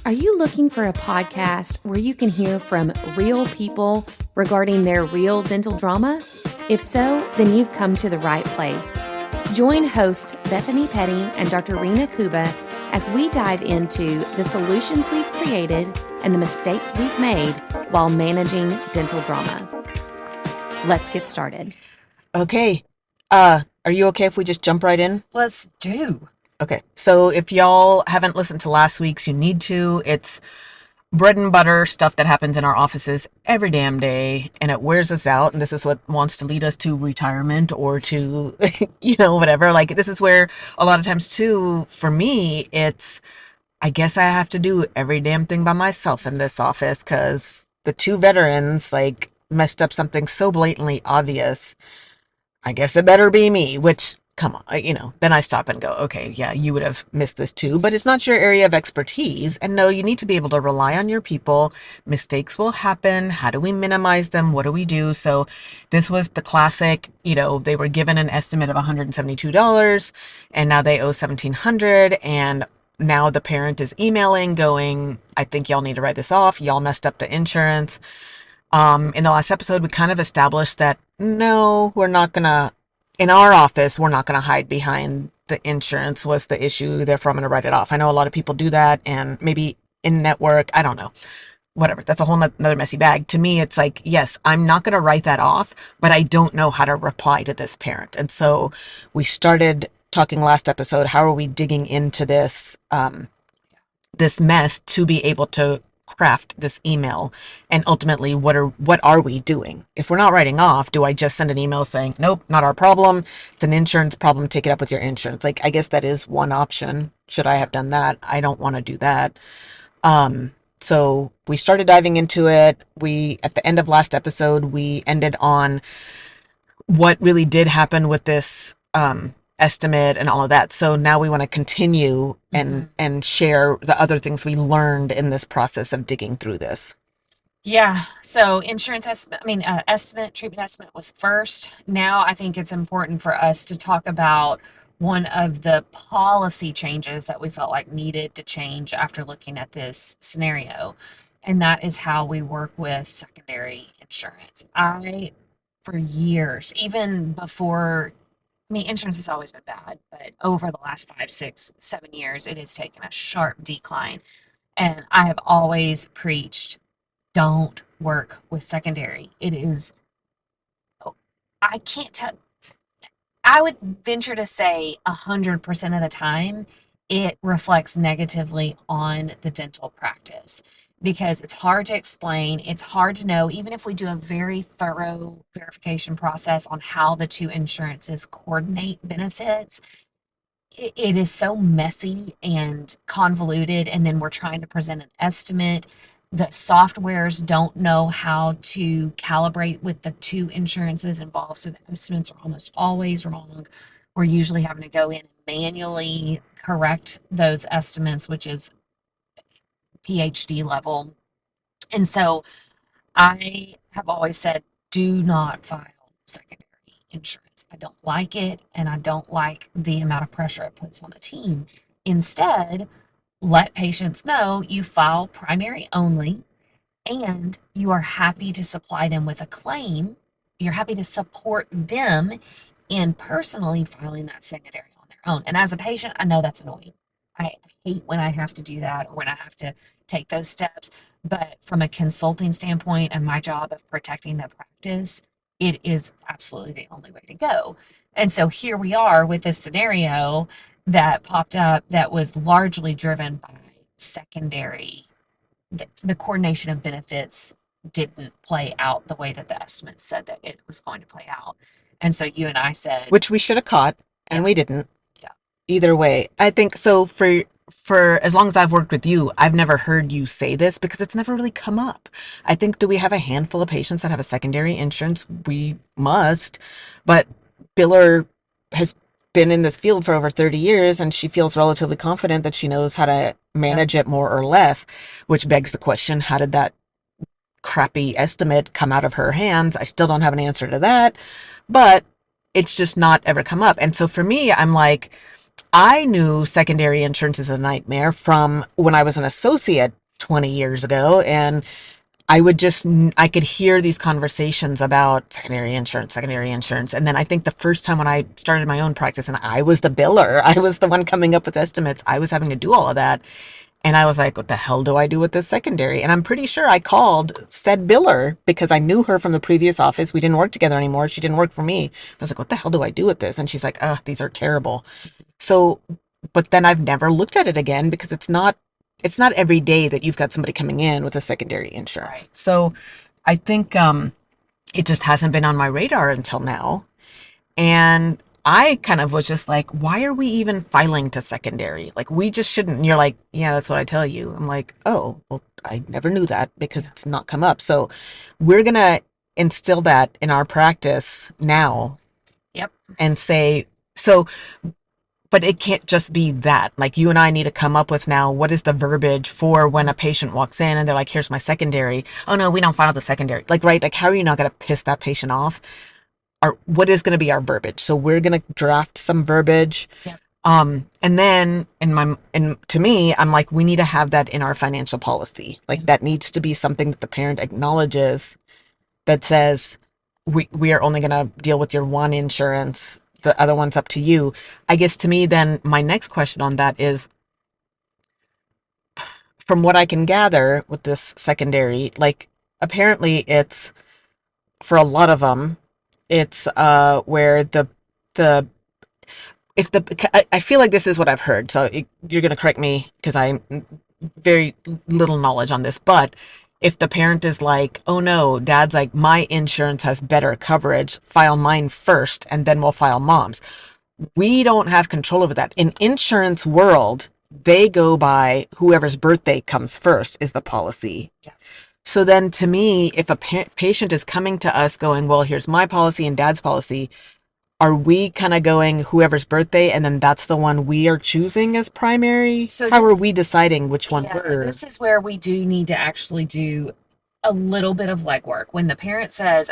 Are you looking for a podcast where you can hear from real people regarding their real dental drama? If so, then you've come to the right place. Join hosts Bethany Petty and Dr. Rena Kuba as we dive into the solutions we've created and the mistakes we've made while managing dental drama. Let's get started. Okay. Are you okay if we just jump right in? Let's do. Okay. So if y'all haven't listened to last week's, you need to. It's bread and butter stuff that happens in our offices every damn day, and it wears us out. And this is what wants to lead us to retirement or to, whatever. Like, this is where a lot of times too, for me, it's, I guess I have to do every damn thing by myself in this office because the two veterans, like, messed up something so blatantly obvious. I guess it better be me, which, come on, then I stop and go, okay, yeah, you would have missed this too, but it's not your area of expertise. And no, you need to be able to rely on your people. Mistakes will happen. How do we minimize them? What do we do? So this was the classic, they were given an estimate of $172 and now they owe $1,700. And now the parent is emailing going, I think y'all need to write this off. Y'all messed up the insurance. In the last episode, we kind of established that no, we're not gonna, in our office, we're not gonna hide behind the insurance was the issue, therefore I'm gonna write it off. I know a lot of people do that, and maybe in network, I don't know, whatever. That's a whole another messy bag. To me, it's like, yes, I'm not gonna write that off, but I don't know how to reply to this parent. And so we started talking last episode, how are we digging into this, this mess to be able to craft this email, and ultimately what are we doing? If we're not writing off, do I just send an email saying, nope, not our problem, it's an insurance problem, take it up with your insurance? Like, I guess that is one option. Should I have done that? I don't want to do that. So we started diving into it. At the end of last episode, we ended on what really did happen with this estimate and all of that. So now we want to continue and share the other things we learned in this process of digging through this. Yeah. So insurance estimate, treatment estimate was first. Now I think it's important for us to talk about one of the policy changes that we felt like needed to change after looking at this scenario. And that is how we work with secondary insurance. For years, even before, insurance has always been bad, but over the last 5, 6, 7 years, it has taken a sharp decline. And I have always preached, don't work with secondary. It is, I can't tell, I would venture to say 100% of the time, it reflects negatively on the dental practice. Because it's hard to explain, it's hard to know, even if we do a very thorough verification process on how the two insurances coordinate benefits, it is so messy and convoluted, and then we're trying to present an estimate. The softwares don't know how to calibrate with the two insurances involved, so the estimates are almost always wrong. We're usually having to go in and manually correct those estimates, which is PhD level. And so I have always said, do not file secondary insurance. I don't like it, and I don't like the amount of pressure it puts on the team. Instead, let patients know you file primary only, and you are happy to supply them with a claim. You're happy to support them in personally filing that secondary on their own. And as a patient, I know that's annoying. I hate when I have to do that, or when I have to take those steps. But from a consulting standpoint and my job of protecting the practice, it is absolutely the only way to go. And so here we are with this scenario that popped up that was largely driven by secondary. The coordination of benefits didn't play out the way that the estimate said that it was going to play out. And so you and I said, Which we should have caught, and we didn't. Yeah. Either way, I think so. For as long as I've worked with you, I've never heard you say this because it's never really come up. I think, do we have a handful of patients that have a secondary insurance? We must, but Biller has been in this field for over 30 years, and she feels relatively confident that she knows how to manage it more or less, which begs the question, how did that crappy estimate come out of her hands? I still don't have an answer to that, but it's just not ever come up. And so for me, I'm like, I knew secondary insurance is a nightmare from when I was an associate 20 years ago, and I could hear these conversations about secondary insurance. And then I think the first time when I started my own practice and I was the biller, I was the one coming up with estimates, I was having to do all of that. And I was like, what the hell do I do with this secondary? And I'm pretty sure I called said biller because I knew her from the previous office. We didn't work together anymore. She didn't work for me. I was like, what the hell do I do with this? And she's like, these are terrible. So, but then I've never looked at it again because it's not every day that you've got somebody coming in with a secondary insurance. Right. So I think it just hasn't been on my radar until now. And I kind of was just like, why are we even filing to secondary? Like, we just shouldn't. And you're like, yeah, that's what I tell you. I'm like, oh, well, I never knew that because it's not come up. So we're going to instill that in our practice now Yep. and say, so, but it can't just be that. Like, you and I need to come up with now, what is the verbiage for when a patient walks in and they're like, here's my secondary. Oh, no, we don't file the secondary. Like, right? Like, how are you not going to piss that patient off? What is going to be our verbiage? So we're going to draft some verbiage. Yep. And then to me, I'm like, we need to have that in our financial policy. Like, that needs to be something that the parent acknowledges that says, we are only going to deal with your one insurance. The other one's up to you. I guess to me, then my next question on that is, from what I can gather with this secondary, like, apparently it's, for a lot of them, it's where the if the I feel like this is what I've heard, so you're going to correct me because I'm very little knowledge on this, but if the parent is like, oh no, dad's like, my insurance has better coverage, file mine first and then we'll file mom's. We don't have control over that. In insurance world, they go by whoever's birthday comes first is the policy. Yeah. So then to me, if a patient is coming to us going, well, here's my policy and dad's policy, are we kind of going whoever's birthday and then that's the one we are choosing as primary? So How are this, we deciding which one yeah, we're? this is where we do need to actually do a little bit of legwork. When the parent says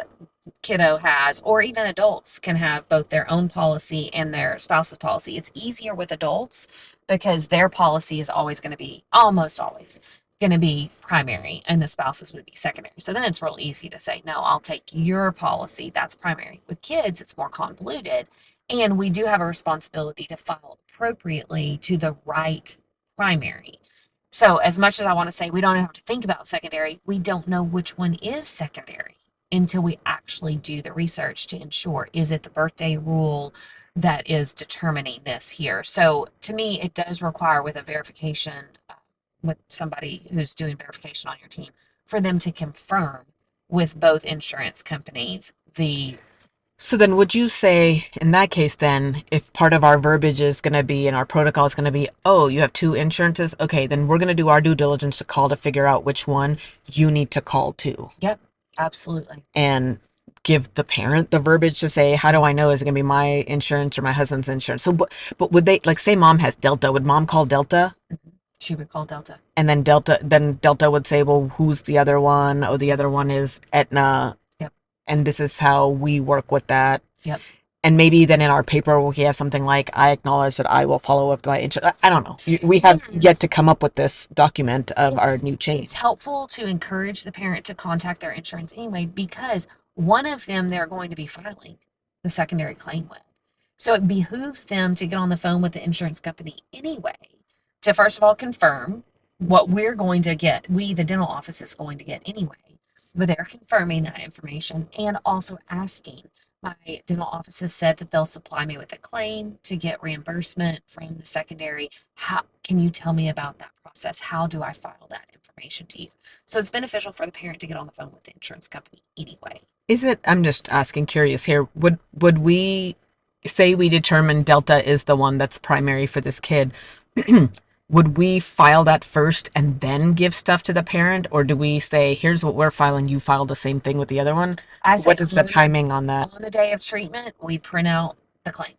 kiddo has, or even adults can have both their own policy and their spouse's policy, it's easier with adults because their policy is always going to be, almost always, going to be primary and the spouses would be secondary. So then it's real easy to say, no, I'll take your policy. That's primary. With kids, it's more convoluted. And we do have a responsibility to file appropriately to the right primary. So as much as I want to say we don't have to think about secondary, we don't know which one is secondary until we actually do the research to ensure, is it the birthday rule that is determining this here? So to me, it does require with a verification with somebody who's doing verification on your team for them to confirm with both insurance companies the. So then would you say in that case then, if part of our verbiage is going to be and our protocol is going to be, oh, you have two insurances, okay, then we're going to do our due diligence to call to figure out which one you need to call to. Yep, absolutely. And give the parent the verbiage to say, how do I know, is it going to be my insurance or my husband's insurance? So but would they, like, say mom has Delta, would mom call Delta? She would call Delta. And then Delta would say, well, who's the other one? Oh, the other one is Aetna. Yep. And this is how we work with that. Yep. And maybe then in our paperwork, we have something like, I acknowledge that I will follow up my insurance. I don't know. We have yet to come up with this document of our new change. It's helpful to encourage the parent to contact their insurance anyway, because one of them they're going to be filing the secondary claim with. So it behooves them to get on the phone with the insurance company anyway to first of all confirm what we're going to get. We, the dental office, is going to get anyway, but they're confirming that information and also asking. My dental office has said that they'll supply me with a claim to get reimbursement from the secondary. How can you tell me about that process? How do I file that information to you? So it's beneficial for the parent to get on the phone with the insurance company anyway. Is it, I'm just asking, curious here, would we say we determine Delta is the one that's primary for this kid? Would we file that first and then give stuff to the parent? Or do we say, here's what we're filing, you file the same thing with the other one? What is the timing on that? On the day of treatment, we print out the claim.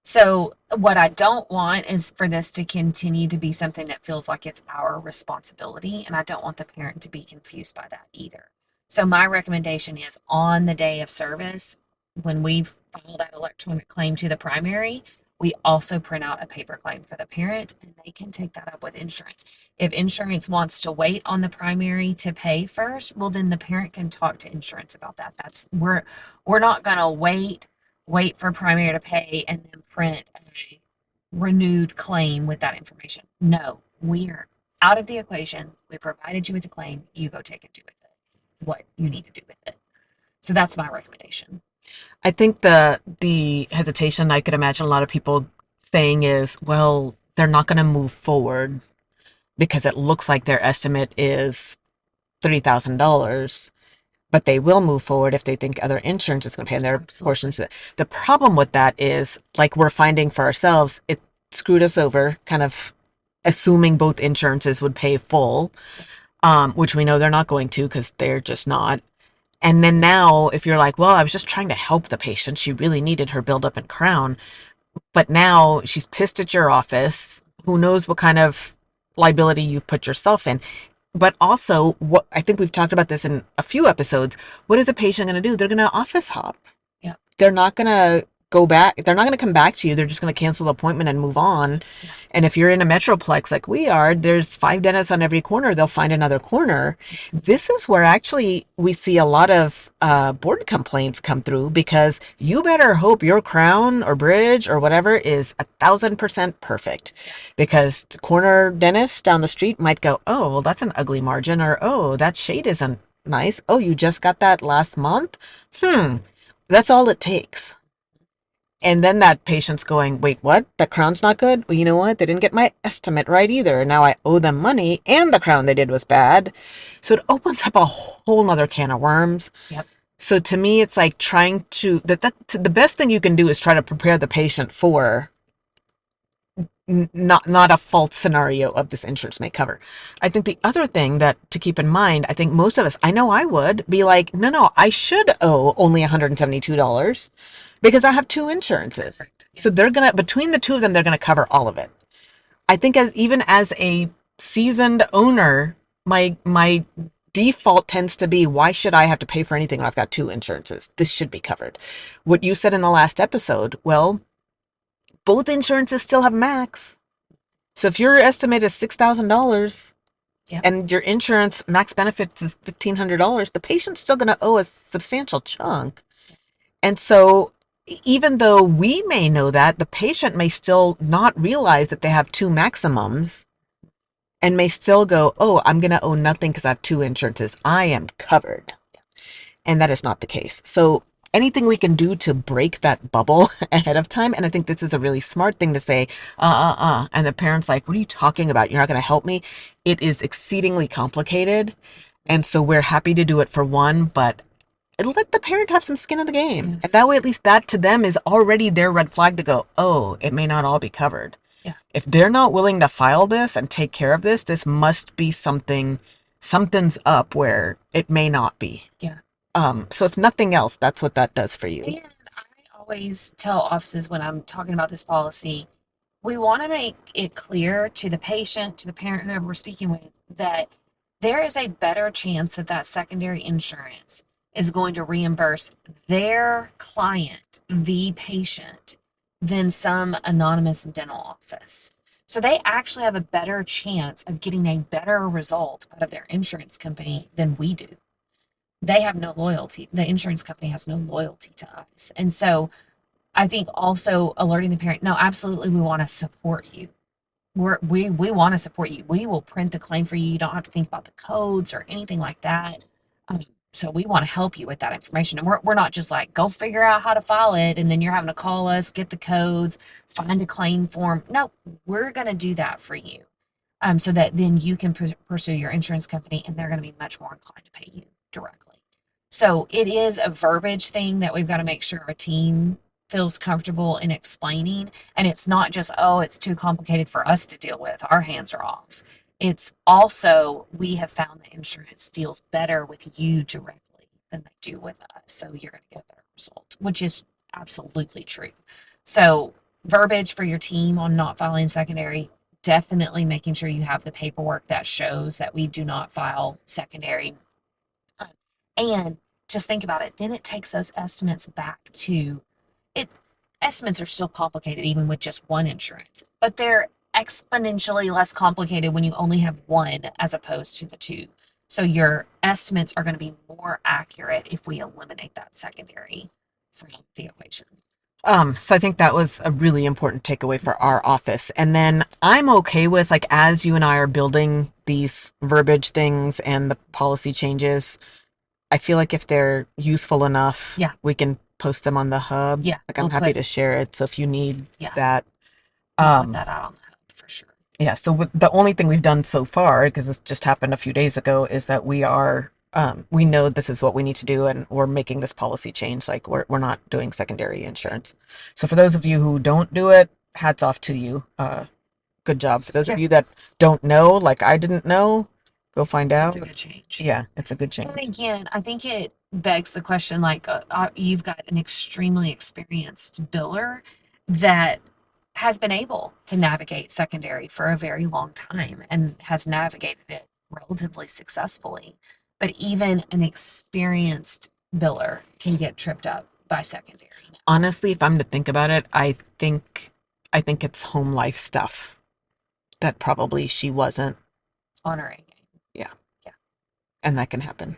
So what I don't want is for this to continue to be something that feels like it's our responsibility. And I don't want the parent to be confused by that either. So my recommendation is on the day of service, when we file that electronic claim to the primary, we also print out a paper claim for the parent, and they can take that up with insurance. If insurance wants to wait on the primary to pay first, well, then the parent can talk to insurance about that. We're not going to wait for primary to pay and then print a renewed claim with that information. No, we are out of the equation. We provided you with the claim. You go take and do with it what you need to do with it. So that's my recommendation. I think the hesitation I could imagine a lot of people saying is, well, they're not going to move forward because it looks like their estimate is $30,000, but they will move forward if they think other insurance is going to pay in their portions. The problem with that is, like we're finding for ourselves, it screwed us over, kind of assuming both insurances would pay full, which we know they're not going to because they're just not. And then now, if you're like, well, I was just trying to help the patient, she really needed her buildup and crown, but now she's pissed at your office. Who knows what kind of liability you've put yourself in. But also, what I think we've talked about this in a few episodes. What is a patient going to do? They're going to office hop. Yeah. They're not going to go back. They're not going to come back to you. They're just going to cancel the appointment and move on. Yeah. And if you're in a metroplex like we are, there's 5 dentists on every corner. They'll find another corner. This is where actually we see a lot of board complaints come through, because you better hope your crown or bridge or whatever is 1,000% perfect, because the corner dentist down the street might go, oh, well, that's an ugly margin, or oh, that shade isn't nice. Oh, you just got that last month? That's all it takes. And then that patient's going, wait, what? The crown's not good? Well, you know what? They didn't get my estimate right either. Now I owe them money, and the crown they did was bad. So it opens up a whole nother can of worms. Yep. So to me, it's like trying to, the best thing you can do is try to prepare the patient for not a false scenario of this insurance may cover. I think the other thing that to keep in mind, I think most of us, I know I would be like, no, I should owe only $172 because I have 2 insurances. Yeah. So they're going to, between the 2 of them, they're going to cover all of it. I think even as a seasoned owner, my default tends to be, why should I have to pay for anything when I've got 2 insurances? This should be covered. What you said in the last episode, well, both insurances still have max. So if your estimate is $6,000 and your insurance max benefits is $1,500, the patient's still going to owe a substantial chunk. And so even though we may know that, the patient may still not realize that they have 2 maximums and may still go, oh, I'm going to owe nothing because I have 2 insurances. I am covered. And that is not the case. So anything we can do to break that bubble ahead of time. And I think this is a really smart thing to say, And the parent's like, what are you talking about? You're not going to help me. It is exceedingly complicated. And so we're happy to do it for one, but let the parent have some skin in the game. Yes. And that way, at least that to them is already their red flag to go, oh, it may not all be covered. Yeah. If they're not willing to file this and take care of this, this must be something's up where it may not be. Yeah. So if nothing else, that's what that does for you. And I always tell offices when I'm talking about this policy, we want to make it clear to the patient, to the parent, whoever we're speaking with, that there is a better chance that that secondary insurance is going to reimburse their client, the patient, than some anonymous dental office. So they actually have a better chance of getting a better result out of their insurance company than we do. They have no loyalty. The insurance company has no loyalty to us. And so I think also alerting the parent, no, absolutely, we want to support you. We want to support you. We will print the claim for you. You don't have to think about the codes or anything like that. So we want to help you with that information. And we're not just like, go figure out how to file it, and then you're having to call us, get the codes, find a claim form. No, we're going to do that for you. So that then you can pursue your insurance company, and they're going to be much more inclined to pay you directly. So it is a verbiage thing that we've got to make sure our team feels comfortable in explaining. And it's not just, oh, it's too complicated for us to deal with. Our hands are off. It's also, we have found that insurance deals better with you directly than they do with us. So you're going to get a better result, which is absolutely true. So verbiage for your team on not filing secondary, definitely making sure you have the paperwork that shows that we do not file secondary. And just think about it. Then it takes those estimates back to it. estimates are still complicated even with just one insurance, but they're exponentially less complicated when you only have one as opposed to the two. So your estimates are going to be more accurate if we eliminate that secondary from the equation. So I think that was a really important takeaway for our office. And then I'm okay with, like, as you and I are building these verbiage things and the policy changes, I feel like if they're useful enough, Yeah. we can post them on the hub. Yeah, Like, I'm we'll happy put- to share it. So if you need Yeah. that, We'll put that out on the hub for sure. yeah. So the only thing we've done so far, because this just happened a few days ago, is that we know this is what we need to do, and we're making this policy change. Like, we're not doing secondary insurance. So for those of you who don't do it, hats off to you. Good job. For those of you that don't know, like I didn't know, go find out. It's a good change. Yeah, it's a good change. And again, I think it begs the question, like, you've got an extremely experienced biller that has been able to navigate secondary for a very long time and has navigated it relatively successfully. But even an experienced biller can get tripped up by secondary. Honestly, if I'm to think about it, I think it's home life stuff that probably she wasn't, Honoring. and that can happen.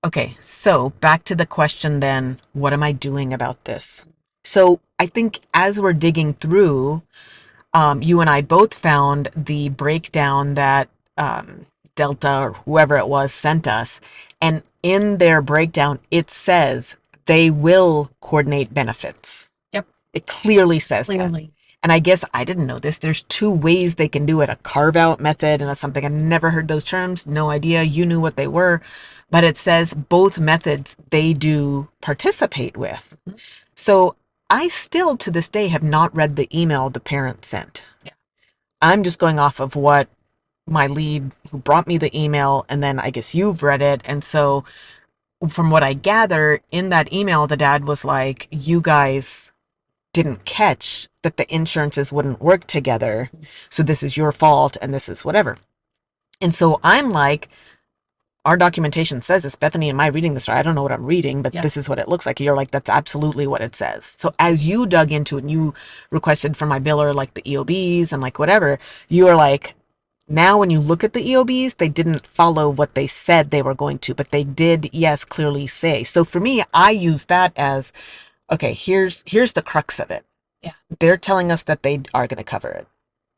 Okay, so back to the question then, what am I doing about this? So I think as we're digging through, you and I both found the breakdown that Delta or whoever it was sent us. And in their breakdown, it says they will coordinate benefits. Yep. It clearly says that. Clearly. And I guess I didn't know this. There's two ways they can do it, a carve out method and something. I've never heard those terms. No idea. You knew what they were. But it says both methods they do participate with. Mhm. So I still to this day have not read the email the parent sent. Yeah. I'm just going off of what my lead who brought me the email, and then I guess you've read it. And so from what I gather in that email, the dad was like, you guys didn't catch that the insurances wouldn't work together. So this is your fault and this is whatever. And so I'm like, our documentation says this. Bethany, am I reading this right? I don't know what I'm reading, but Yeah. this is what it looks like. You're like, that's absolutely what it says. So as you dug into it and you requested from my biller, like the EOBs and like whatever, you are like, now when you look at the EOBs, they didn't follow what they said they were going to, but they did, yes, clearly say. So for me, I use that as, okay, here's the crux of it. Yeah. They're telling us that they are going to cover it.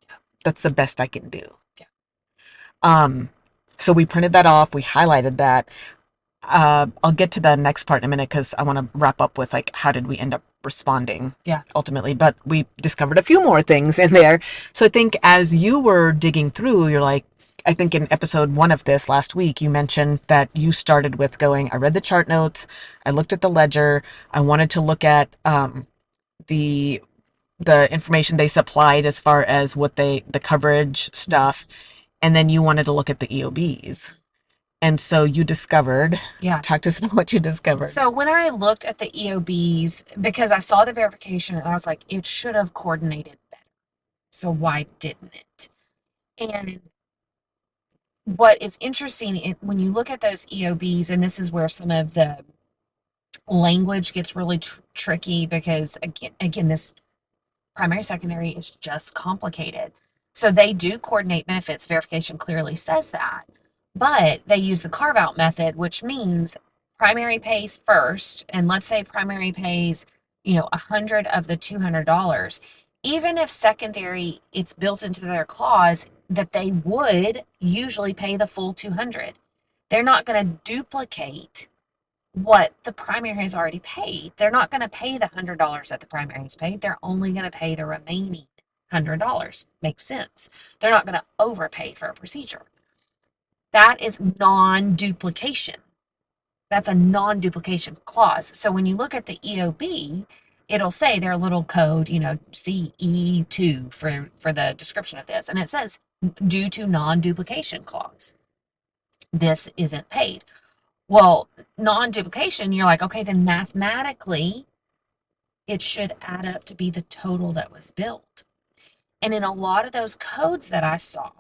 Yeah. That's the best I can do. Yeah. So we printed that off. We highlighted that. I'll get to the next part in a minute because I want to wrap up with like how did we end up responding ultimately. But we discovered a few more things in there. So I think as you were digging through, you're like, I think in episode 1 of this last week, you mentioned that you started with going, I read the chart notes, I looked at the ledger, I wanted to look at the information they supplied as far as what the coverage stuff, and then you wanted to look at the EOBs. And so you discovered, talk to us about what you discovered. So when I looked at the EOBs, because I saw the verification and I was like, it should have coordinated better. So why didn't it? And what is interesting when you look at those EOBs, and this is where some of the language gets really tricky because again, this primary secondary is just complicated. So they do coordinate benefits. Verification clearly says that. But they use the carve out method, which means primary pays first. And let's say primary pays, 100 of the $200. Even if secondary, it's built into their clause that they would usually pay the full 200. They're not going to duplicate what the primary has already paid. They're not going to pay the $100 that the primary has paid. They're only going to pay the remaining $100. Makes sense. They're not going to overpay for a procedure. That is non-duplication. That's a non-duplication clause. So when you look at the EOB, it'll say their little code, CE2 for the description of this. And it says due to non-duplication clause. This isn't paid. Well, non-duplication, you're like, okay, then mathematically, it should add up to be the total that was billed. And in a lot of those codes that I saw,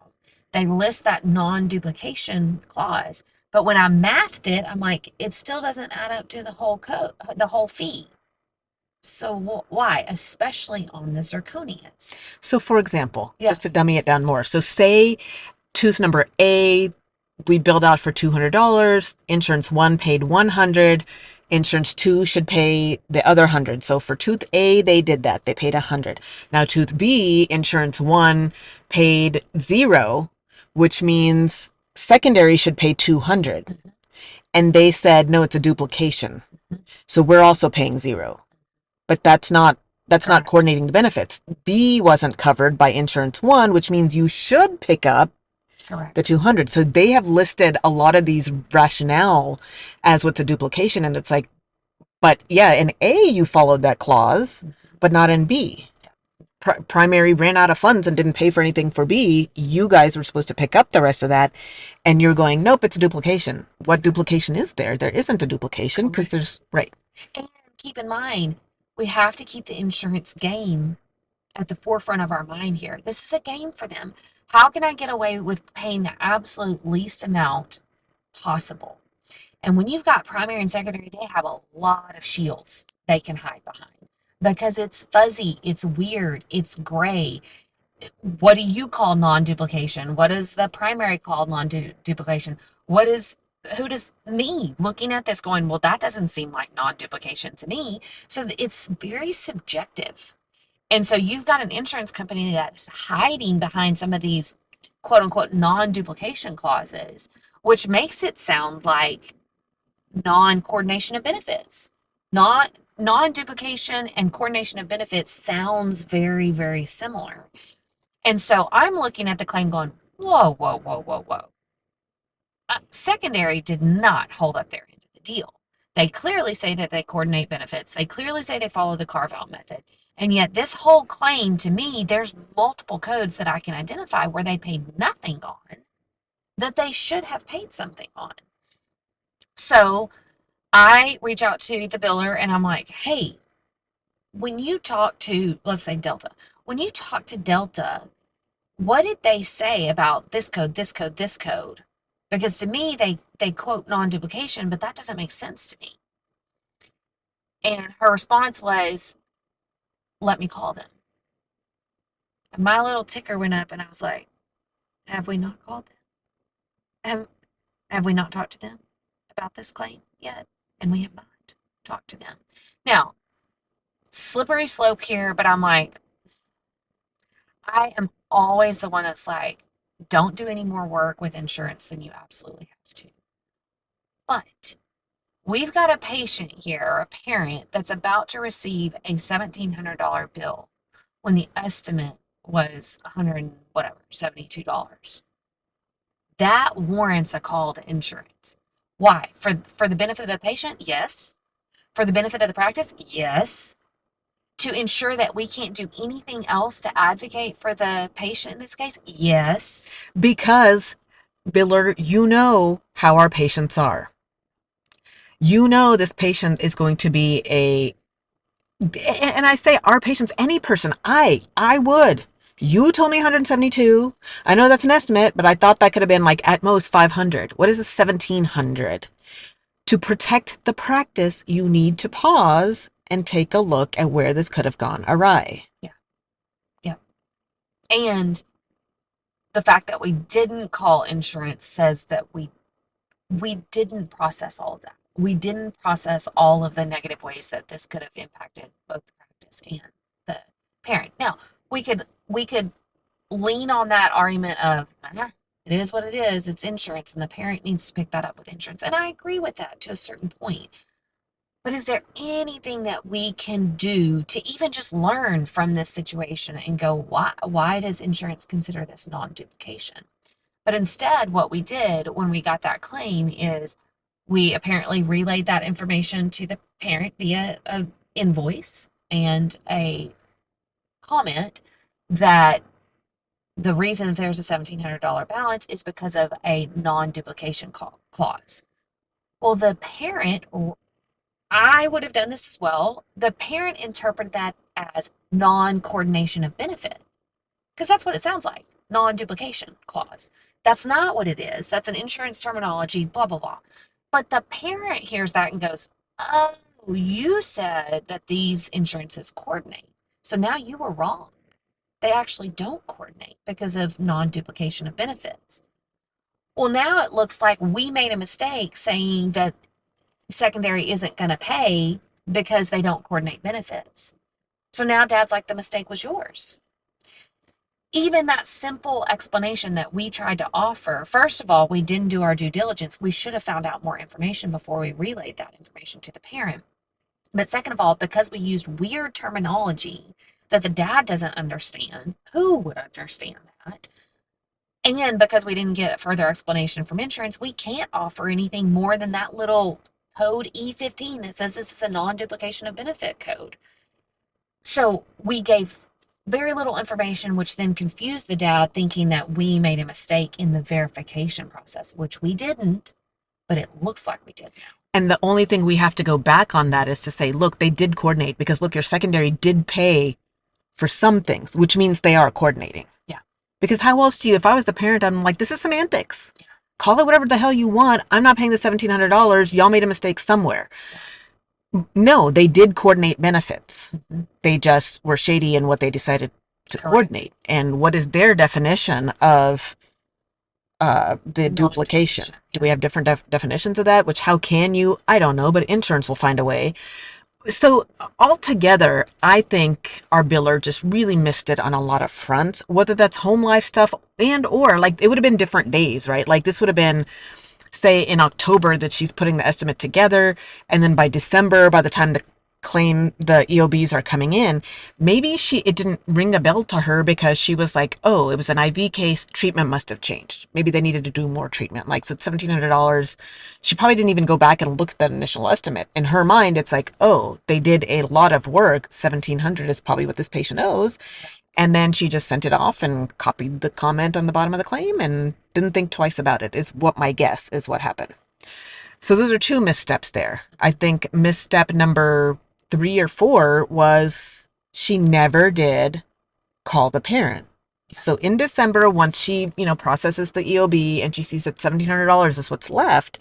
they list that non-duplication clause. But when I mathed it, I'm like, it still doesn't add up to the whole code, the whole fee. So why? Especially on the zirconias. So for example, Yeah. just to dummy it down more. So say tooth number A, we billed out for $200. Insurance 1 paid 100. Insurance 2 should pay the other 100. So for tooth A, they did that. They paid 100. Now tooth B, insurance 1 paid 0, which means secondary should pay 200. And they said, no, it's a duplication. So we're also paying 0. But that's not Correct. coordinating the benefits. B wasn't covered by insurance 1, which means you should pick up Correct. the 200. So they have listed a lot of these rationale as what's a duplication. And it's like, but yeah, in A, you followed that clause, but not in B. Primary ran out of funds and didn't pay for anything for B. You guys were supposed to pick up the rest of that. And you're going, nope, it's a duplication. What duplication is there? There isn't a duplication because there's, right. And keep in mind, we have to keep the insurance game at the forefront of our mind here. This is a game for them. How can I get away with paying the absolute least amount possible? And when you've got primary and secondary, they have a lot of shields they can hide behind because it's fuzzy, it's weird, it's gray. What do you call non-duplication? What does the primary call non-duplication? Who does me looking at this going, well, that doesn't seem like non-duplication to me. So it's very subjective. And so you've got an insurance company that's hiding behind some of these quote unquote non-duplication clauses, which makes it sound like non-coordination of benefits. Not non-duplication and coordination of benefits sounds very, very similar. And so I'm looking at the claim going, whoa, whoa, whoa, whoa, whoa. Secondary did not hold up their end of the deal. They clearly say that they coordinate benefits. They clearly say they follow the carve-out method. And yet this whole claim, to me, there's multiple codes that I can identify where they paid nothing on that they should have paid something on. So I reach out to the biller and I'm like, hey, when you talk to, let's say Delta, when you talk to Delta, what did they say about this code, this code, this code? Because to me, they quote non-duplication, but that doesn't make sense to me. And her response was, let me call them. And my little ticker went up and I was like, have we not called them? Have we not talked to them about this claim yet? And we have not talked to them. Now, slippery slope here, but I'm like, I am always the one that's like, don't do any more work with insurance than you absolutely have to. But we've got a patient here, or a parent, that's about to receive a $1,700 bill when the estimate was $172. That warrants a call to insurance. Why? For the benefit of the patient? Yes. For the benefit of the practice? Yes. To ensure that we can't do anything else to advocate for the patient in this case? Yes. Because, biller, you know how our patients are. You know this patient is going to be and I say our patients, any person, I would. You told me 172. I know that's an estimate, but I thought that could have been like at most 500. What is this 1700? To protect the practice, you need to pause and take a look at where this could have gone awry. Yeah. Yeah. And the fact that we didn't call insurance says that we didn't process all of that. We didn't process all of the negative ways that this could have impacted both the practice and the parent. Now, we could lean on that argument of, it is what it is, it's insurance, and the parent needs to pick that up with insurance. And I agree with that to a certain point. But is there anything that we can do to even just learn from this situation and go, why does insurance consider this non-duplication? But instead, what we did when we got that claim is we apparently relayed that information to the parent via an invoice and a comment that the reason that there's a $1,700 balance is because of a non-duplication clause. Well, the parent, I would have done this as well, the parent interpreted that as non-coordination of benefit, because that's what it sounds like, non-duplication clause. That's not what it is. That's an insurance terminology, blah, blah, blah. But the parent hears that and goes, oh, you said that these insurances coordinate. So now you were wrong. They actually don't coordinate because of non-duplication of benefits. Well, now it looks like we made a mistake saying that secondary isn't going to pay because they don't coordinate benefits. So now dad's like, the mistake was yours. Even that simple explanation that we tried to offer, first of all, we didn't do our due diligence. We should have found out more information before we relayed that information to the parent. But second of all, because we used weird terminology that the dad doesn't understand, who would understand that? And because we didn't get a further explanation from insurance, we can't offer anything more than that little code E15 that says this is a non-duplication of benefit code. So we gave very little information, which then confused the dad, thinking that we made a mistake in the verification process, which we didn't, but it looks like we did now. And the only thing we have to go back on that is to say, look, they did coordinate because look, your secondary did pay for some things, which means they are coordinating. Yeah. Because how else do you, if I was the parent, I'm like, this is semantics. Call it whatever the hell you want. I'm not paying the $1,700. Y'all made a mistake somewhere. No, they did coordinate benefits. Mm-hmm. They just were shady in what they decided to coordinate. And what is their definition of the duplication? Do we have different definitions of that? Which, how can you? I don't know, but insurance will find a way. So altogether, I think our biller just really missed it on a lot of fronts, whether that's home life stuff and or like it would have been different days, right? Like this would have been, say, in October that she's putting the estimate together. And then by December, by the time the EOBs are coming in, maybe it didn't ring a bell to her because she was like, oh, it was an IV case, treatment must have changed. Maybe they needed to do more treatment. Like, so it's $1,700. She probably didn't even go back and look at that initial estimate. In her mind, it's like, oh, they did a lot of work. $1,700 is probably what this patient owes. And then she just sent it off and copied the comment on the bottom of the claim and didn't think twice about it, is what my guess is what happened. So those are two missteps there. I think misstep number 3 or 4 was she never did call the parent. So in December, once she, processes the EOB and she sees that $1,700 is what's left,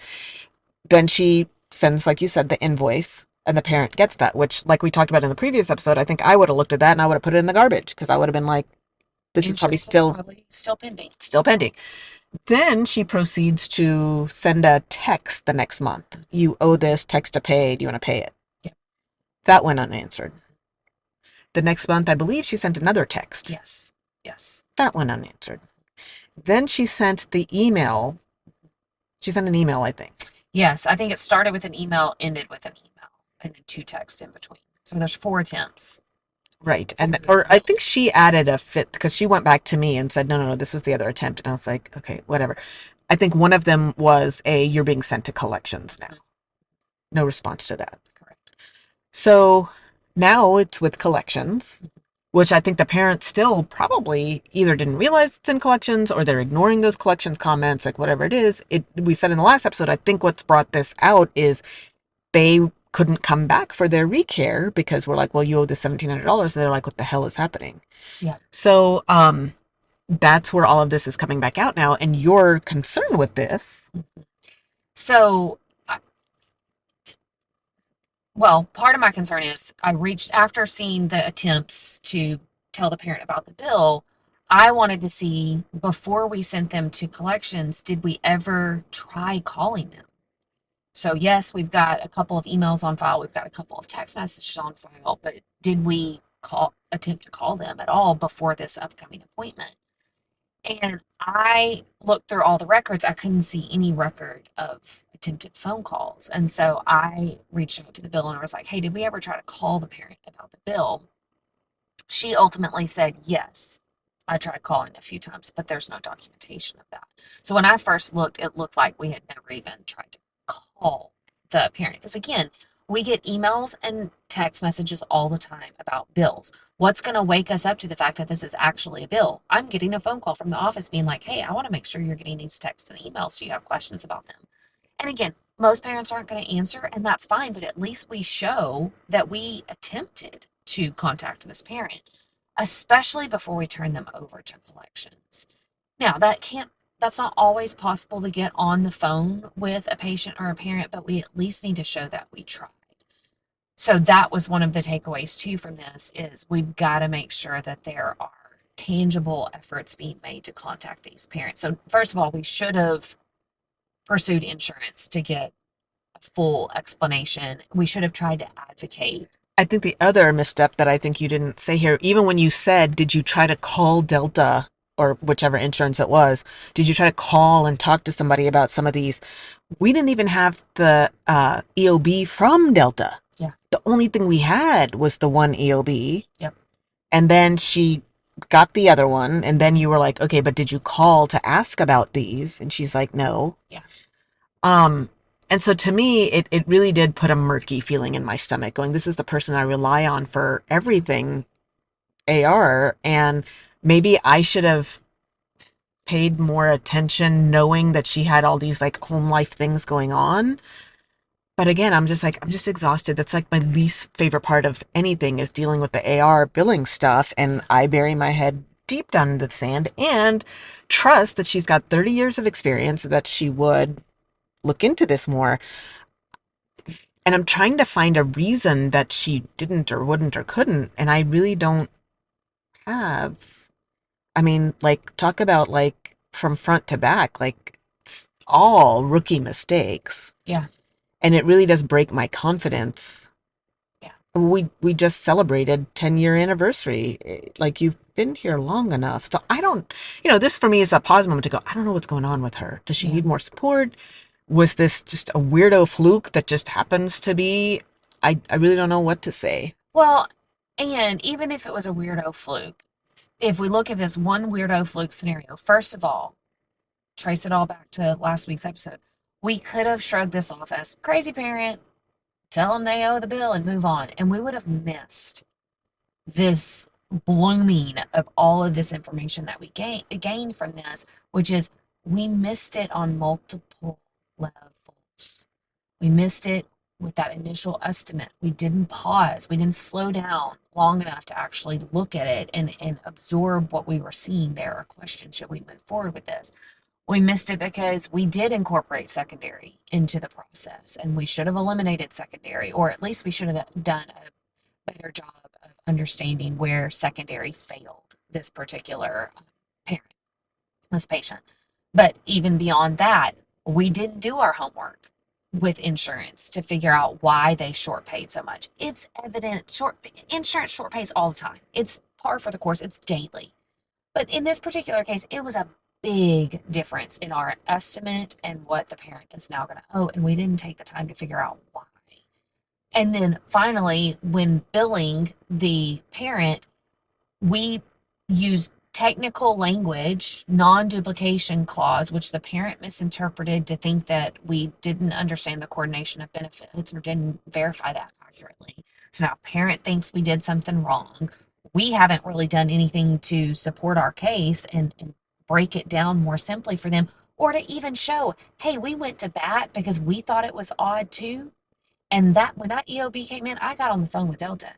then she sends, like you said, the invoice and the parent gets that, which, like we talked about in the previous episode, I think I would have looked at that and I would have put it in the garbage because I would have been like, this is probably still pending. Still pending. Then she proceeds to send a text the next month. You owe this, text to pay. Do you want to pay it? Yeah. That went unanswered. The next month, I believe she sent another text. Yes. That went unanswered. Then she sent the email. She sent an email, I think. Yes, I think it started with an email, ended with an email, and then 2 texts in between. So there's 4 attempts. Right. Or I think she added a 5th because she went back to me and said, no, this was the other attempt. And I was like, okay, whatever. I think one of them was you're being sent to collections now. No response to that. Correct. So now it's with collections, which I think the parents still probably either didn't realize it's in collections or they're ignoring those collections comments, like whatever it is. We said in the last episode, I think what's brought this out is they couldn't come back for their recare because we're like, well, you owe this $1,700. And they're like, what the hell is happening? Yeah. So that's where all of this is coming back out now. And your concern with this. So, part of my concern is I reached after seeing the attempts to tell the parent about the bill. I wanted to see before we sent them to collections, did we ever try calling them? So yes, we've got a couple of emails on file. We've got a couple of text messages on file, but did we attempt to call them at all before this upcoming appointment? And I looked through all the records. I couldn't see any record of attempted phone calls. And so I reached out to the bill owner and was like, hey, did we ever try to call the parent about the bill? She ultimately said, yes, I tried calling a few times, but there's no documentation of that. So when I first looked, it looked like we had never even tried to call the parent. Because again, we get emails and text messages all the time about bills. What's going to wake us up to the fact that this is actually a bill? I'm getting a phone call from the office being like, hey, I want to make sure you're getting these texts and emails. Do you have questions about them? And again, most parents aren't going to answer, and that's fine, but at least we show that we attempted to contact this parent, especially before we turn them over to collections. Now, that's not always possible to get on the phone with a patient or a parent, but we at least need to show that we tried. So that was one of the takeaways too from this is we've got to make sure that there are tangible efforts being made to contact these parents. So first of all, we should have pursued insurance to get a full explanation. We should have tried to advocate. I think the other misstep that I think you didn't say here, even when you said, did you try to call Delta or whichever insurance it was? Did you try to call and talk to somebody about some of these? We didn't even have the EOB from Delta. Yeah. The only thing we had was the one EOB. Yep. And then she got the other one. And then you were like, okay, but did you call to ask about these? And she's like, no. Yeah. And so to me, it really did put a murky feeling in my stomach going, this is the person I rely on for everything AR. And maybe I should have paid more attention knowing that she had all these like home life things going on. But again, I'm just exhausted. That's like my least favorite part of anything is dealing with the AR billing stuff. And I bury my head deep down into the sand and trust that she's got 30 years of experience, that she would look into this more. And I'm trying to find a reason that she didn't or wouldn't or couldn't. And I really don't have. I mean, like, talk about like from front to back, like it's all rookie mistakes. Yeah. And it really does break my confidence. Yeah. We just celebrated 10-year anniversary. Like, you've been here long enough. So I don't, this for me is a pause moment to go, I don't know what's going on with her. Does she need more support? Was this just a weirdo fluke that just happens to be? I really don't know what to say. Well, and even if it was a weirdo fluke, if we look at this one weirdo fluke scenario, first of all, trace it all back to last week's episode. We could have shrugged this off as crazy parent, tell them they owe the bill and move on. And we would have missed this blooming of all of this information that we gained from this, which is we missed it on multiple levels. We missed it with that initial estimate. We didn't pause. We didn't slow down long enough to actually look at it and absorb what we were seeing there or question, should we move forward with this? We missed it because we did incorporate secondary into the process, and we should have eliminated secondary, or at least we should have done a better job of understanding where secondary failed this particular parent, this patient. But even beyond that, we didn't do our homework with insurance to figure out why they short paid so much. It's evident insurance short pays all the time. It's par for the course. It's daily. But in this particular case, it was a big difference in our estimate and what the parent is now going to owe, and we didn't take the time to figure out why. And then finally, when billing the parent, we used technical language, non-duplication clause, which the parent misinterpreted to think that we didn't understand the coordination of benefits or didn't verify that accurately. So now parent thinks we did something wrong. We haven't really done anything to support our case and break it down more simply for them, or to even show, hey, we went to bat because we thought it was odd too. And that when that EOB came in, I got on the phone with Delta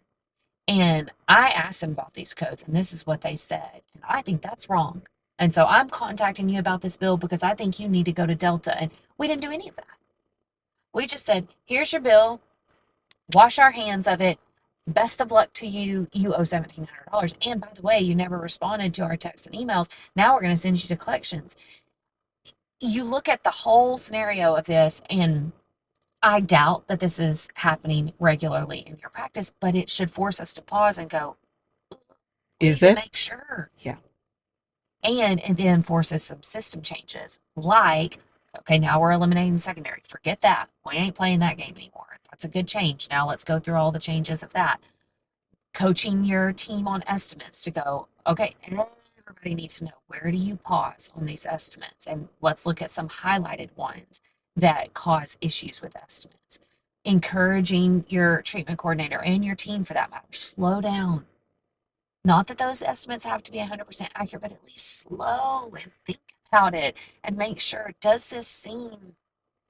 and I asked them about these codes, and this is what they said. And I think that's wrong. And so I'm contacting you about this bill because I think you need to go to Delta. And we didn't do any of that. We just said, here's your bill, wash our hands of it. Best of luck to you. You owe $1,700. And by the way, you never responded to our texts and emails. Now we're going to send you to collections. You look at the whole scenario of this, and I doubt that this is happening regularly in your practice, but it should force us to pause and go, Is it? make sure. Yeah. And then forces some system changes like, okay, now we're eliminating secondary. Forget that. We ain't playing that game anymore. That's a good change. Now let's go through all the changes of that. Coaching your team on estimates to go, okay, everybody needs to know, where do you pause on these estimates? And let's look at some highlighted ones that cause issues with estimates. Encouraging your treatment coordinator and your team for that matter, slow down. Not that those estimates have to be 100% accurate, but at least slow and think about it and make sure, does this seem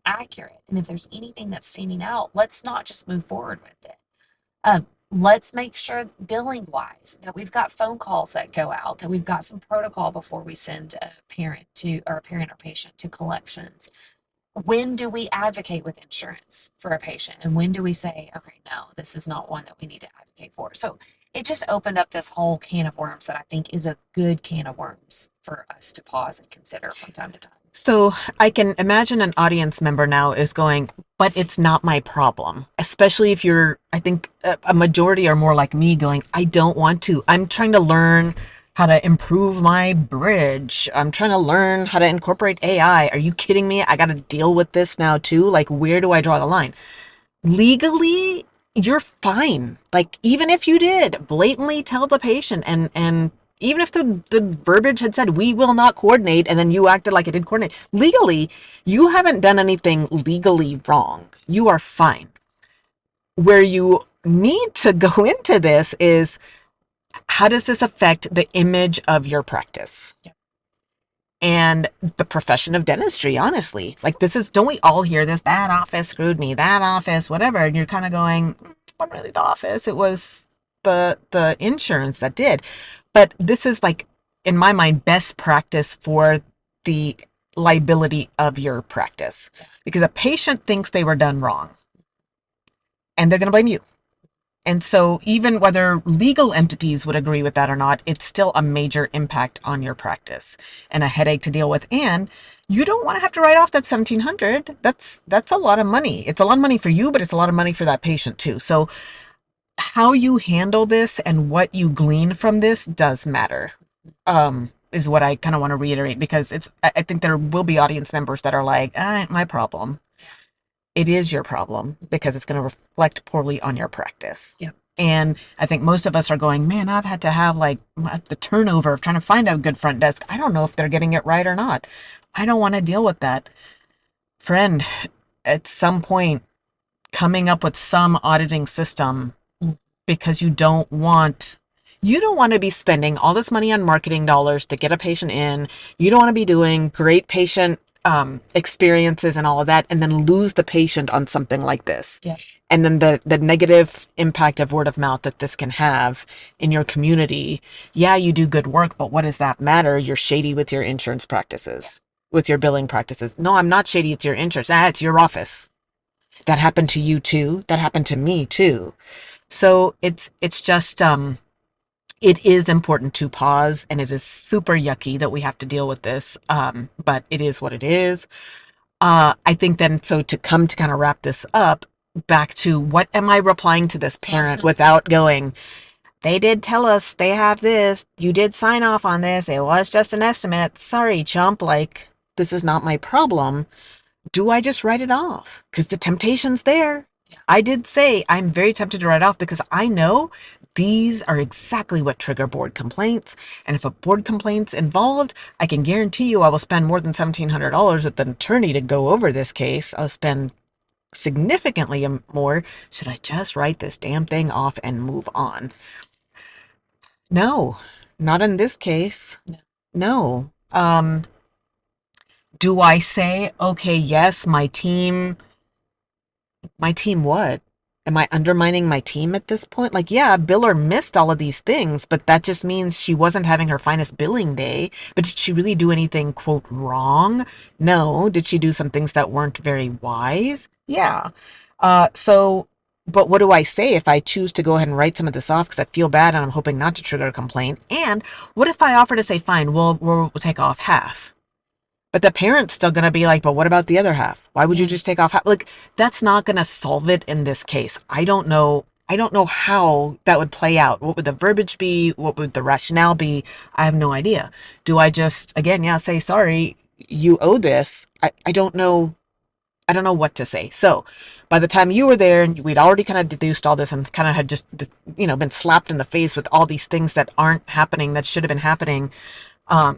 accurate? And if there's anything that's standing out, let's not just move forward with it. Let's make sure billing wise that we've got phone calls that go out, that we've got some protocol before we send a parent or patient to collections. when do we advocate with insurance for a patient? And when do we say, okay, no, this is not one that we need to advocate for? So it just opened up this whole can of worms that I think is a good can of worms for us to pause and consider from time to time. So I can imagine an audience member now is going, but it's not my problem. Especially if you're, I think a majority are more like me going, I don't want to. I'm trying to learn how to improve my bridge. I'm trying to learn how to incorporate AI. Are you kidding me? I got to deal with this now too. Like, where do I draw the line? Legally, you're fine. Like, even if you did blatantly tell the patient and even if the verbiage had said, we will not coordinate, and then you acted like it did coordinate, legally, you haven't done anything legally wrong. You are fine. Where you need to go into this is, how does this affect the image of your practice? Yeah. And the profession of dentistry, honestly. Like, this is, don't we all hear this? That office screwed me, that office, whatever. And you're kind of going, not really the office. It was the insurance that did. But this is, like, in my mind, best practice for the liability of your practice. Because a patient thinks they were done wrong, and they're going to blame you. And so even whether legal entities would agree with that or not, it's still a major impact on your practice and a headache to deal with. And you don't want to have to write off that $1,700. That's a lot of money. It's a lot of money for you, but it's a lot of money for that patient too. So how you handle this and what you glean from this does matter, is what I kind of want to reiterate, because I think there will be audience members that are like, ain't my problem. It is your problem, because it's going to reflect poorly on your practice. Yeah. And I think most of us are going, man, I've had to have like the turnover of trying to find a good front desk. I don't know if they're getting it right or not. I don't want to deal with that. Friend, at some point, coming up with some auditing system, because you don't want to be spending all this money on marketing dollars to get a patient in. You don't want to be doing great patient experiences and all of that, and then lose the patient on something like this. Yeah. And then the negative impact of word of mouth that this can have in your community. Yeah, you do good work, but what does that matter? You're shady with your insurance practices, with your billing practices. No, I'm not shady with your insurance. It's your office. That happened to you too. That happened to me too. So it's just, it is important to pause, and it is super yucky that we have to deal with this. But it is what it is. I think then, so to come to kind of wrap this up, back to what am I replying to this parent without going, they did tell us they have this, you did sign off on this, it was just an estimate. Sorry, chump, like, this is not my problem. Do I just write it off? Because the temptation's there. I did say I'm very tempted to write off, because I know these are exactly what trigger board complaints. And if a board complaint's involved, I can guarantee you I will spend more than $1,700 with an attorney to go over this case. I'll spend significantly more. Should I just write this damn thing off and move on? No, not in this case. No. Do I say, okay, yes, my team what? Am I undermining my team at this point? Like, yeah, biller missed all of these things, but that just means she wasn't having her finest billing day. But did she really do anything, quote, wrong? No. Did she do some things that weren't very wise? Yeah. But what do I say if I choose to go ahead and write some of this off because I feel bad and I'm hoping not to trigger a complaint? And what if I offer to say, fine, we'll take off half? But the parent's still going to be like, but what about the other half? Why would you just take off half? Like, that's not going to solve it in this case. I don't know how that would play out. What would the verbiage be? What would the rationale be? I have no idea. Do I just, again, say, sorry, you owe this? I don't know. I don't know what to say. So by the time you were there, and we'd already kind of deduced all this and kind of had just, been slapped in the face with all these things that aren't happening, that should have been happening.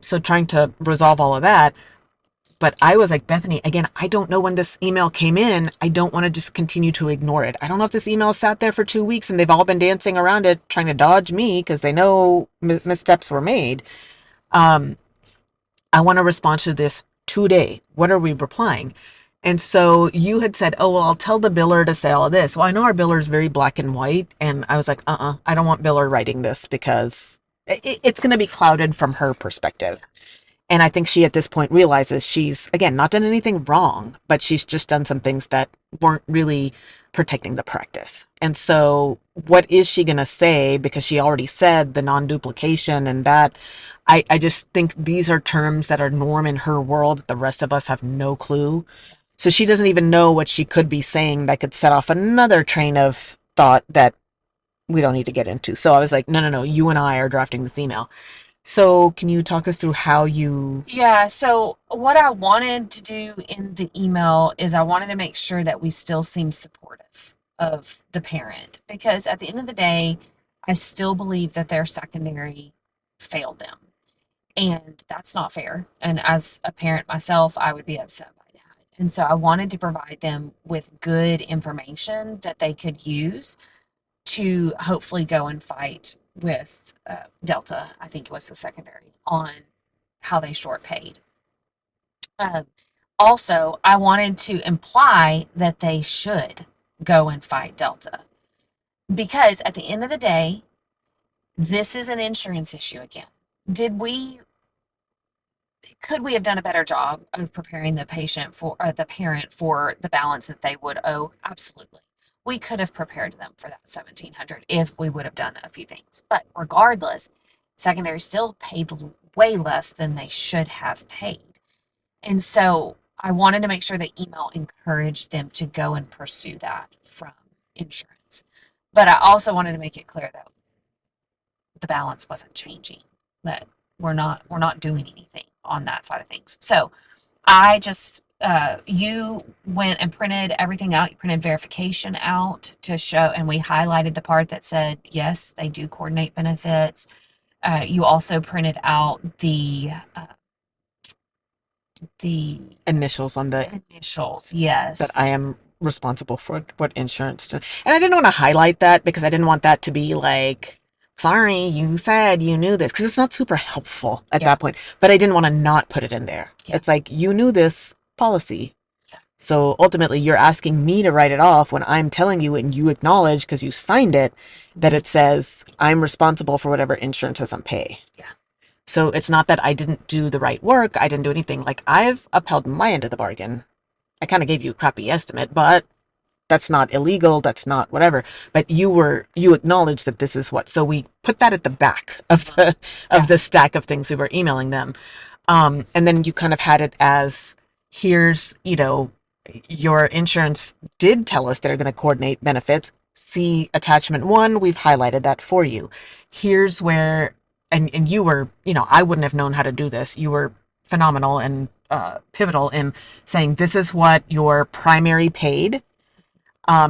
So trying to resolve all of that. But I was like, Bethany, again, I don't know when this email came in. I don't want to just continue to ignore it. I don't know if this email sat there for 2 weeks and they've all been dancing around it, trying to dodge me because they know missteps were made. I want to respond to this today. What are we replying? And so you had said, oh, well, I'll tell the biller to say all of this. Well, I know our biller is very black and white. And I was like, I don't want biller writing this because it's going to be clouded from her perspective. And I think she at this point realizes she's, again, not done anything wrong, but she's just done some things that weren't really protecting the practice. And so what is she going to say? Because she already said the non-duplication and that. I just think these are terms that are norm in her world that the rest of us have no clue. So she doesn't even know what she could be saying that could set off another train of thought that we don't need to get into. So I was like, no, no, no, you and I are drafting this email. So can you talk us through how you... Yeah, so what I wanted to do in the email is I wanted to make sure that we still seem supportive of the parent because at the end of the day, I still believe that their secondary failed them. And that's not fair. And as a parent myself, I would be upset by that. And so I wanted to provide them with good information that they could use to hopefully go and fight with Delta, I think it was the secondary, on how they short paid. Um, Also, I wanted to imply that they should go and fight Delta because at the end of the day, this is an insurance issue again. Did we, could we have done a better job of preparing the patient for the parent for the balance that they would owe? Absolutely. We could have prepared them for that 1700 if we would have done a few things. But regardless, secondary still paid way less than they should have paid. And so I wanted to make sure the email encouraged them to go and pursue that from insurance. But I also wanted to make it clear that the balance wasn't changing, that we're not doing anything on that side of things. So I just you went and printed everything out. You printed verification out to show, and we highlighted the part that said yes, they do coordinate benefits. You also printed out the initials on the initials, that yes. I am responsible for what insurance to, and I didn't want to highlight that because I didn't want that to be like, sorry, you said you knew this, because it's not super helpful at Yeah. that point. But I didn't want to not put it in there. Yeah. It's like, you knew this policy. Yeah. So ultimately, you're asking me to write it off when I'm telling you and you acknowledge because you signed it that it says I'm responsible for whatever insurance doesn't pay. Yeah. So it's not that I didn't do the right work. I didn't do anything. Like, I've upheld my end of the bargain. I kind of gave you a crappy estimate, but that's not illegal. That's not whatever. But you acknowledged that this is what. So we put that at the back of the stack of things we were emailing them. And then you kind of had it as, here's, your insurance did tell us they're going to coordinate benefits. See attachment 1, we've highlighted that for you. Here's where, and you were, I wouldn't have known how to do this. You were phenomenal and pivotal in saying, this is what your primary paid.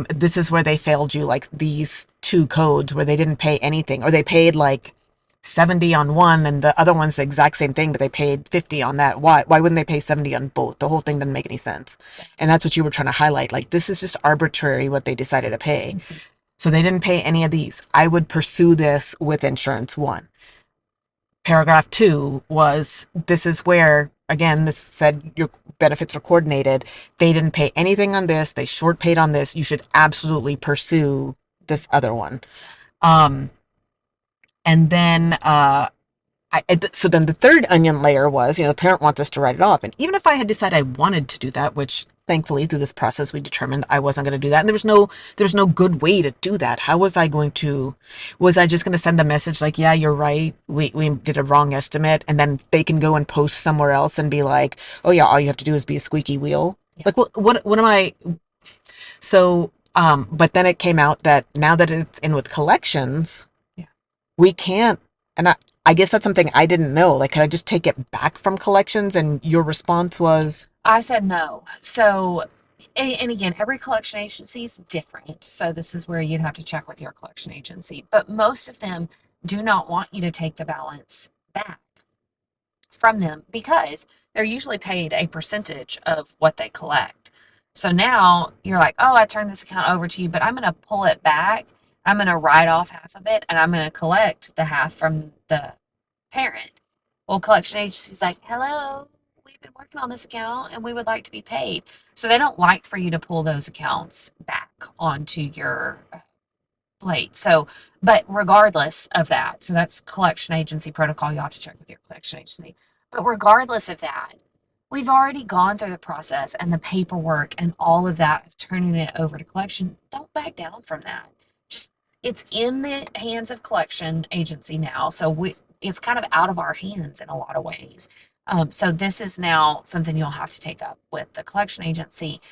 This is where they failed you, like these 2 codes where they didn't pay anything, or they paid like 70 on one and the other one's the exact same thing, but they paid 50 on that. Why wouldn't they pay 70 on both? The whole thing didn't make any sense. And that's what you were trying to highlight. Like, this is just arbitrary what they decided to pay. Mm-hmm. So they didn't pay any of these. I would pursue this with insurance 1. Paragraph 2 was, this is where, again, this said your benefits are coordinated. They didn't pay anything on this. They short paid on this. You should absolutely pursue this other one. And then, so then the third onion layer was, the parent wants us to write it off. And even if I had decided I wanted to do that, which thankfully through this process we determined I wasn't going to do that, and there was no good way to do that. How was I going to? Was I just going to send the message like, yeah, you're right, we did a wrong estimate, and then they can go and post somewhere else and be like, oh yeah, all you have to do is be a squeaky wheel. Yeah. Like what am I? So, but then it came out that now that it's in with collections, we can't, and I guess that's something I didn't know. Like, could I just take it back from collections? And your response was? I said no. So, and again, every collection agency is different. So this is where you'd have to check with your collection agency. But most of them do not want you to take the balance back from them because they're usually paid a percentage of what they collect. So now you're like, oh, I turned this account over to you, but I'm going to pull it back. I'm going to write off half of it and I'm going to collect the half from the parent. Well, collection agency's like, hello, we've been working on this account and we would like to be paid. So they don't like for you to pull those accounts back onto your plate. So, but regardless of that, so that's collection agency protocol. You'll have to check with your collection agency. But regardless of that, we've already gone through the process and the paperwork and all of that of turning it over to collection. Don't back down from that. Just it's in the hands of collection agency now, so it's kind of out of our hands in a lot of ways. So this is now something you'll have to take up with the collection agency.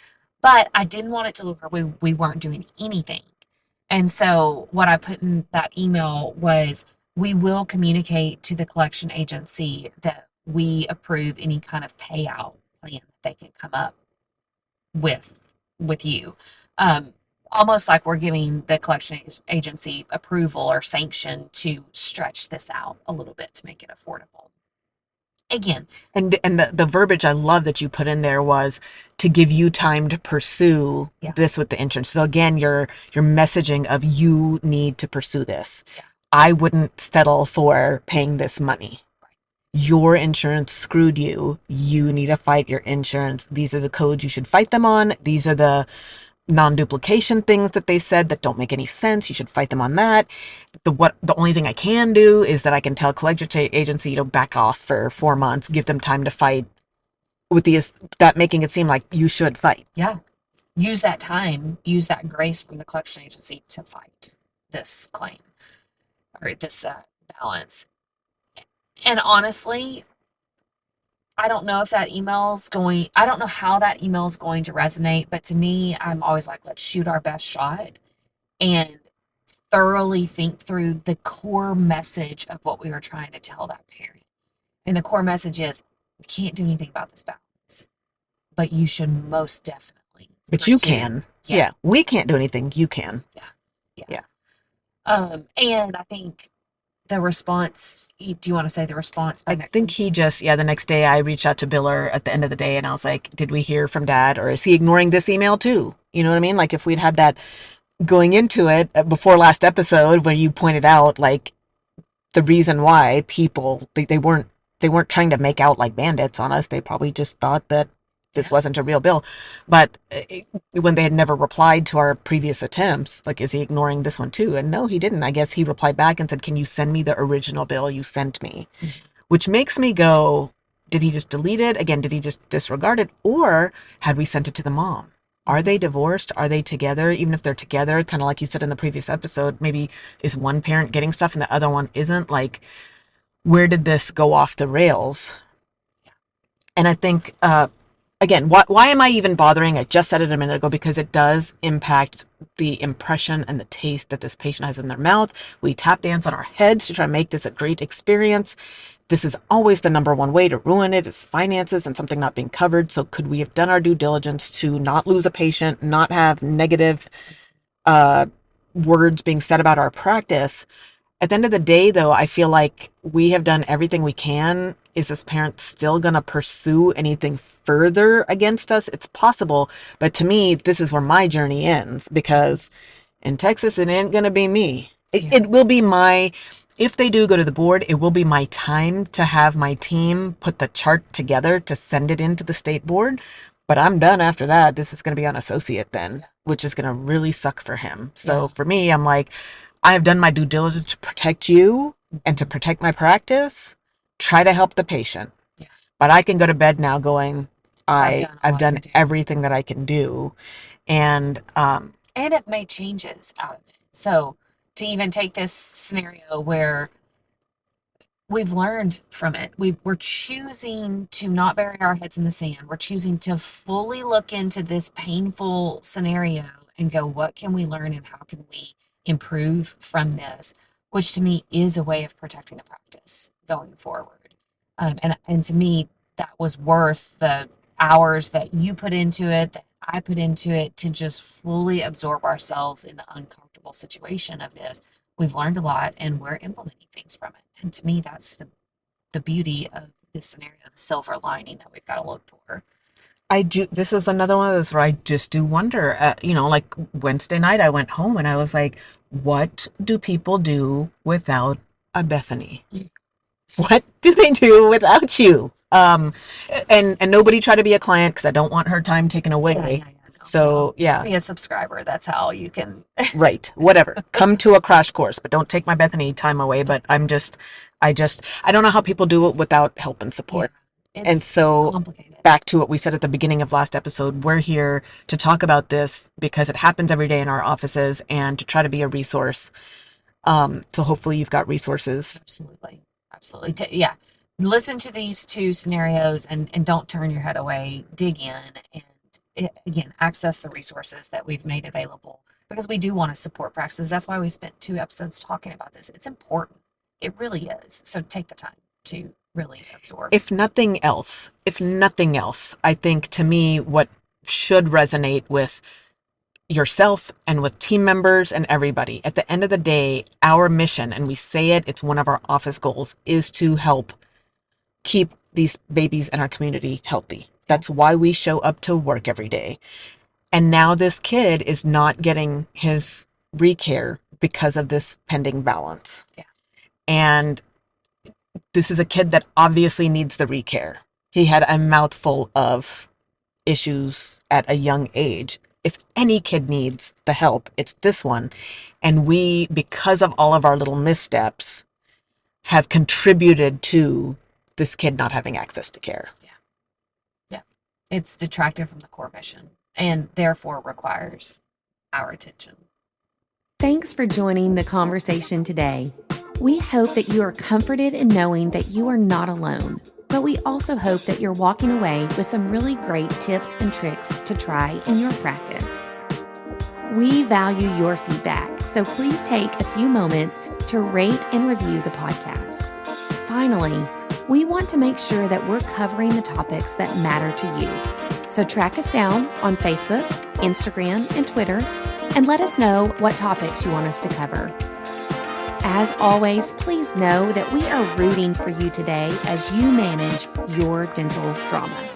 But I didn't want it to look like we weren't doing anything. And so what I put in that email was we will communicate to the collection agency that we approve any kind of payout plan that they can come up with you. Almost like we're giving the collection agency approval or sanction to stretch this out a little bit to make it affordable. Again, And the verbiage I love that you put in there was to give you time to pursue this with the insurance. So again, your messaging of you need to pursue this. Yeah. I wouldn't settle for paying this money. Your insurance screwed you. You need to fight your insurance. These are the codes you should fight them on. These are the non-duplication things that they said that don't make any sense. You should fight them on that. The only thing I can do is that I can tell collection agency to back off for 4 months, give them time to fight with that making it seem like you should fight. Yeah. Use that time, use that grace from the collection agency to fight this claim or this balance. And honestly, I don't know if that email's going, I don't know how that email's going to resonate, but to me, I'm always like, let's shoot our best shot and thoroughly think through the core message of what we were trying to tell that parent. And the core message is, we can't do anything about this balance, but you should most definitely. But you can. Yeah. We can't do anything. You can. Yeah. And I think the response, do you want to say the response? I think he just, the next day I reached out to Biller at the end of the day and I was like, did we hear from Dad or is he ignoring this email too? You know what I mean? Like if we'd had that going into it before last episode where you pointed out like the reason why people, they weren't trying to make out like bandits on us. They probably just thought that this wasn't a real bill. But when they had never replied to our previous attempts, like, is he ignoring this one too? And no, he didn't. I guess he replied back and said, can you send me the original bill you sent me? Mm-hmm. Which makes me go, did he just delete it? Again, did he just disregard it? Or had we sent it to the mom? Are they divorced? Are they together? Even if they're together, kind of like you said in the previous episode, maybe is one parent getting stuff and the other one isn't? Like, where did this go off the rails? And I think, again, why am I even bothering? I just said it a minute ago, because it does impact the impression and the taste that this patient has in their mouth. We tap dance on our heads to try to make this a great experience. This is always the number one way to ruin it, is finances and something not being covered. So could we have done our due diligence to not lose a patient, not have negative words being said about our practice? At the end of the day, though, I feel like we have done everything we can. Is this parent still going to pursue anything further against us? It's possible. But to me, this is where my journey ends, because in Texas, it ain't going to be me. It will be if they do go to the board, it will be my time to have my team put the chart together to send it into the state board. But I'm done after that. This is going to be on associate then, which is going to really suck for him. So for me, I'm like, I have done my due diligence to protect you and to protect my practice. Try to help the patient. Yeah. But I can go to bed now going, I've done everything that I can do. And have made changes out of it. So to even take this scenario where we've learned from it, we're choosing to not bury our heads in the sand. We're choosing to fully look into this painful scenario and go, what can we learn and how can we improve from this? Which to me is a way of protecting the practice going forward. And to me, that was worth the hours that you put into it, that I put into it, to just fully absorb ourselves in the uncomfortable situation of this. We've learned a lot and we're implementing things from it. And to me, that's the beauty of this scenario, the silver lining that we've got to look for. This is another one of those where I just do wonder, like Wednesday night I went home and I was like, what do people do without a Bethany? What do they do without you? And nobody try to be a client, because I don't want her time taken away. So be a subscriber. That's how you can. Right. Whatever. Come to a crash course, but don't take my Bethany time away. But I'm just, I don't know how people do it without help and support. It's And so complicated. back to what we said at the beginning of last episode, we're here to talk about this because it happens every day in our offices and to try to be a resource. So hopefully you've got resources. Absolutely. Yeah. Listen to these two scenarios and don't turn your head away. Dig in and again, access the resources that we've made available because we do want to support practices. That's why we spent 2 episodes talking about this. It's important. It really is. So take the time to really absorb. If nothing else, I think to me, what should resonate with yourself and with team members and everybody, at the end of the day, our mission, and we say it's one of our office goals, is to help keep these babies in our community healthy. That's why we show up to work every day. And now this kid is not getting his recare because of this pending balance. Yeah. And this is a kid that obviously needs the recare. He had a mouthful of issues at a young age. If any kid needs the help, it's this one. And we, because of all of our little missteps, have contributed to this kid not having access to care. Yeah. It's detracted from the core mission and therefore requires our attention. Thanks for joining the conversation today. We hope that you are comforted in knowing that you are not alone, but we also hope that you're walking away with some really great tips and tricks to try in your practice. We value your feedback, so please take a few moments to rate and review the podcast. Finally, we want to make sure that we're covering the topics that matter to you. So track us down on Facebook, Instagram, and Twitter, and let us know what topics you want us to cover. As always, please know that we are rooting for you today as you manage your dental drama.